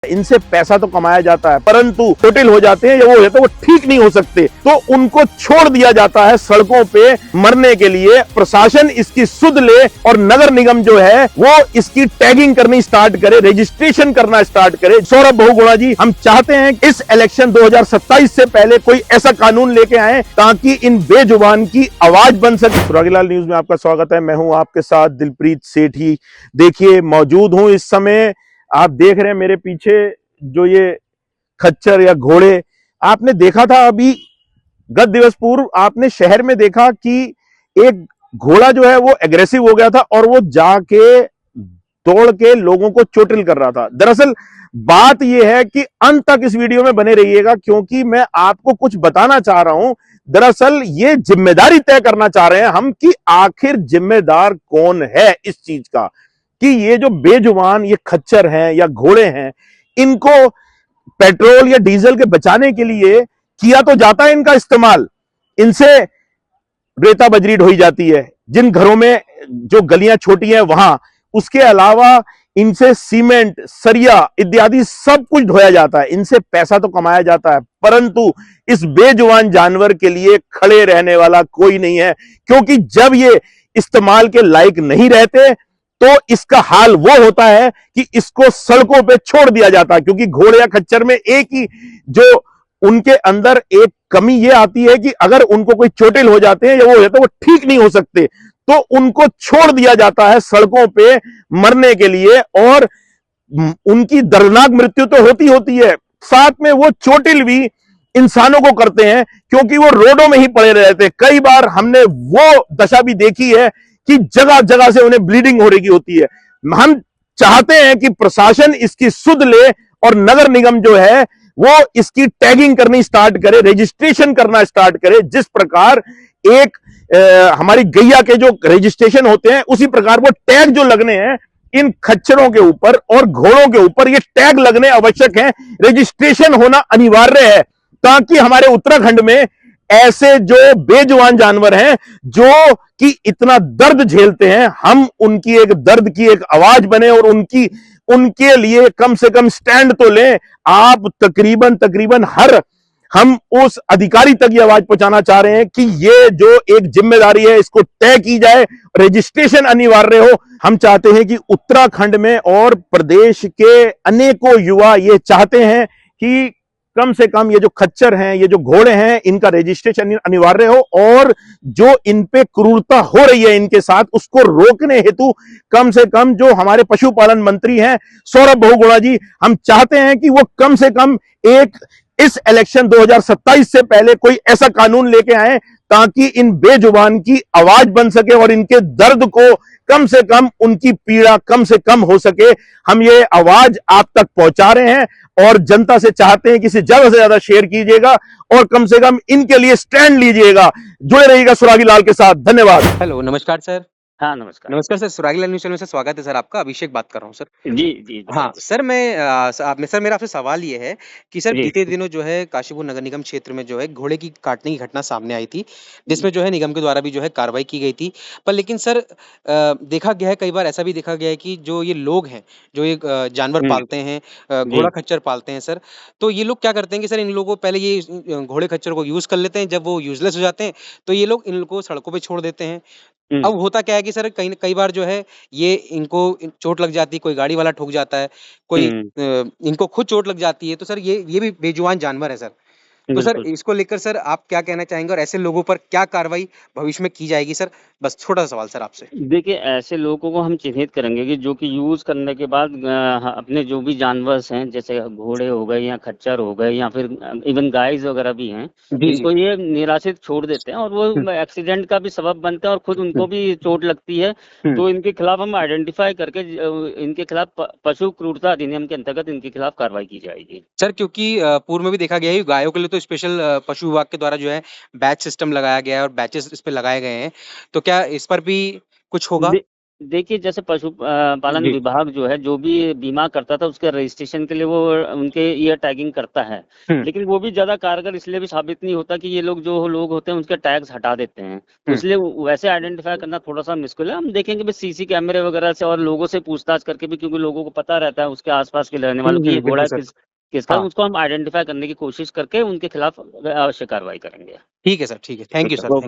इनसे पैसा तो कमाया जाता है, परंतु चोटिल हो जाते हैं या वो तो वो ठीक नहीं हो सकते, तो उनको छोड़ दिया जाता है सड़कों पे मरने के लिए। प्रशासन इसकी सुध ले और नगर निगम जो है वो इसकी टैगिंग करनी स्टार्ट करे, रजिस्ट्रेशन करना स्टार्ट करे। सौरभ बहुगुणा जी, हम चाहते हैं कि इस इलेक्शन 2027 से पहले कोई ऐसा कानून लेके आए ताकि इन बेजुबान की आवाज बन सके। सुरागीलाल न्यूज में आपका स्वागत है। मैं हूं आपके साथ दिलप्रीत सेठी। देखिए, मौजूद हूं इस समय, आप देख रहे हैं मेरे पीछे जो ये खच्चर या घोड़े आपने देखा था अभी गत दिवस पूर्व, आपने शहर में देखा कि एक घोड़ा जो है वो एग्रेसिव हो गया था और वो जाके दौड़ के लोगों को चोटिल कर रहा था। दरअसल बात यह है कि अंत तक इस वीडियो में बने रहिएगा, क्योंकि मैं आपको कुछ बताना चाह रहा हूं। दरअसल ये जिम्मेदारी तय करना चाह रहे हैं हम कि आखिर जिम्मेदार कौन है इस चीज का, कि ये जो बेजुबान ये खच्चर हैं या घोड़े हैं, इनको पेट्रोल या डीजल के बचाने के लिए किया तो जाता है इनका इस्तेमाल, इनसे रेता बजरी ढोई जाती है जिन घरों में जो गलियां छोटी हैं वहां, उसके अलावा इनसे सीमेंट, सरिया इत्यादि सब कुछ ढोया जाता है, इनसे पैसा तो कमाया जाता है, परंतु इस बेजुबान जानवर के लिए खड़े रहने वाला कोई नहीं है। क्योंकि जब ये इस्तेमाल के लायक नहीं रहते तो इसका हाल वो होता है कि इसको सड़कों पे छोड़ दिया जाता है। क्योंकि घोड़े या खच्चर में एक ही जो उनके अंदर एक कमी ये आती है कि अगर उनको कोई चोटिल हो जाते हैं या वो तो वो ठीक नहीं हो सकते, तो उनको छोड़ दिया जाता है सड़कों पे मरने के लिए, और उनकी दर्दनाक मृत्यु तो होती है, साथ में वो चोटिल भी इंसानों को करते हैं, क्योंकि वो रोडों में ही पड़े रहते हैं। कई बार हमने वो दशा भी देखी है कि जगह जगह से उन्हें ब्लीडिंग हो रही होती है। हम चाहते हैं कि प्रशासन इसकी सुध ले और नगर निगम जो है वो इसकी टैगिंग करनी स्टार्ट करे, रजिस्ट्रेशन करना स्टार्ट करे। जिस प्रकार एक हमारी गैया के जो रजिस्ट्रेशन होते हैं, उसी प्रकार वो टैग जो लगने हैं इन खच्चरों के ऊपर और घोड़ों के ऊपर, ये टैग लगने आवश्यक हैं, रजिस्ट्रेशन होना अनिवार्य है, ताकि हमारे उत्तराखंड में ऐसे जो बेजुबान जानवर हैं जो कि इतना दर्द झेलते हैं, हम उनकी एक दर्द की एक आवाज बने और उनके लिए कम से कम स्टैंड तो लें। आप तकरीबन हर हम उस अधिकारी तक ये आवाज पहुंचाना चाह रहे हैं कि ये जो एक जिम्मेदारी है इसको तय की जाए, रजिस्ट्रेशन अनिवार्य हो। हम चाहते हैं कि उत्तराखंड में और प्रदेश के अनेकों युवा ये चाहते हैं कि कम से कम ये जो खच्चर हैं, ये जो घोड़े हैं, इनका रजिस्ट्रेशन अनिवार्य हो, और जो इन पे क्रूरता हो रही है इनके साथ, उसको रोकने हेतु कम से कम जो हमारे पशुपालन मंत्री हैं सौरभ बहुगुणा जी, हम चाहते हैं कि वो कम से कम एक इस इलेक्शन 2027 से पहले कोई ऐसा कानून लेके आए ताकि इन बेजुबान की आवाज बन सके और इनके दर्द को कम से कम, उनकी पीड़ा कम से कम हो सके। हम ये आवाज आप तक पहुंचा रहे हैं और जनता से चाहते हैं कि इसे ज्यादा से ज्यादा शेयर कीजिएगा और कम से कम इनके लिए स्टैंड लीजिएगा। जुड़े रहिएगा सुरागीलाल के साथ। धन्यवाद। हेलो, नमस्कार सर। हाँ, नमस्कार। नमस्कार सर, सुरागीलाल न्यूज़ चैनल से स्वागत है सर आपका। अभिषेक बात कर रहा हूँ सर। जी। हाँ, सर सर मेरा आपसे सवाल ये है कि सर जी। बीते दिनों जो है काशीपुर नगर निगम क्षेत्र में जो है घोड़े की काटने की घटना सामने आई थी, जिसमें जो है निगम के द्वारा भी जो है कार्रवाई की गई थी। पर लेकिन सर देखा गया है, कई बार ऐसा भी देखा गया है कि जो ये लोग हैं, जो ये जानवर पालते हैं, घोड़ा खच्चर पालते हैं सर, तो ये लोग क्या करते हैं कि सर इन लोगों को पहले ये घोड़े खच्चर को यूज़ कर लेते हैं, जब वो यूज़लेस हो जाते हैं, तो ये लोग इन लोगों को सड़कों पे छोड़ देते हैं। अब होता क्या है कि सर कई बार जो है ये इनको चोट लग जाती है, कोई गाड़ी वाला ठुक जाता है, कोई इनको खुद चोट लग जाती है, तो सर ये भी बेजुबान जानवर है सर। तो सर इसको लेकर सर आप क्या कहना चाहेंगे और ऐसे लोगों पर क्या कार्रवाई भविष्य में की जाएगी सर? बस छोटा सा सवाल सर आपसे। देखिए, ऐसे लोगों को हम चिन्हित करेंगे कि जो कि यूज़ करने के बाद अपने जो भी जानवर हैं, जैसे घोड़े हो गए या खच्चर हो गए या फिर इवन गायस वगैरह भी हैं, इनको ये निराश्रित छोड़ देते हैं और वो एक्सीडेंट का भी सबब बनते हैं और खुद उनको भी चोट लगती है। तो इनके खिलाफ हम आइडेंटिफाई करके इनके खिलाफ पशु क्रूरता अधिनियम के अंतर्गत इनके खिलाफ कार्रवाई की जाएगी। सर क्योंकि पूर्व में भी देखा गया है गायों के लिए तो स्पेशल पशु विभाग के द्वारा जो है बैच सिस्टम लगाया गया है और बैचेस इस पे लगाए गए हैं, तो क्या इस पर भी कुछ होगा? देखिए जैसे पालन जी। विभाग जो है, जो भी बीमा करता था उसके रजिस्ट्रेशन के लिए वो उनके ईयर टैगिंग करता है। हुँ, लेकिन वो भी ज़्यादा कारगर इसलिए भी साबित नहीं होता कि ये लोग जो लोग होते हैं उनके टैग्स हटा देते हैं। तो हुँ। इसलिए वैसे आइडेंटिफ़ाई करना थोड़ा-सा मुश्किल है। हम देखेंगे भी सीसी कैमरे वगैरह से और लोगों से पूछताछ करके भी, क्योंकि लोगों को पता रहता है उसके आस-पास के रहने हुँ, वालों की ये हुँ, बिल्कुल घोड़ा सर। किसका है, हाँ, उसको हम आइडेंटिफ़ाई करने की कोशिश करके उनके खिलाफ आवश्यक कार्रवाई करेंगे। ठीक है सर, ठीक है। थैंक यू अच्छा, सर, थैंक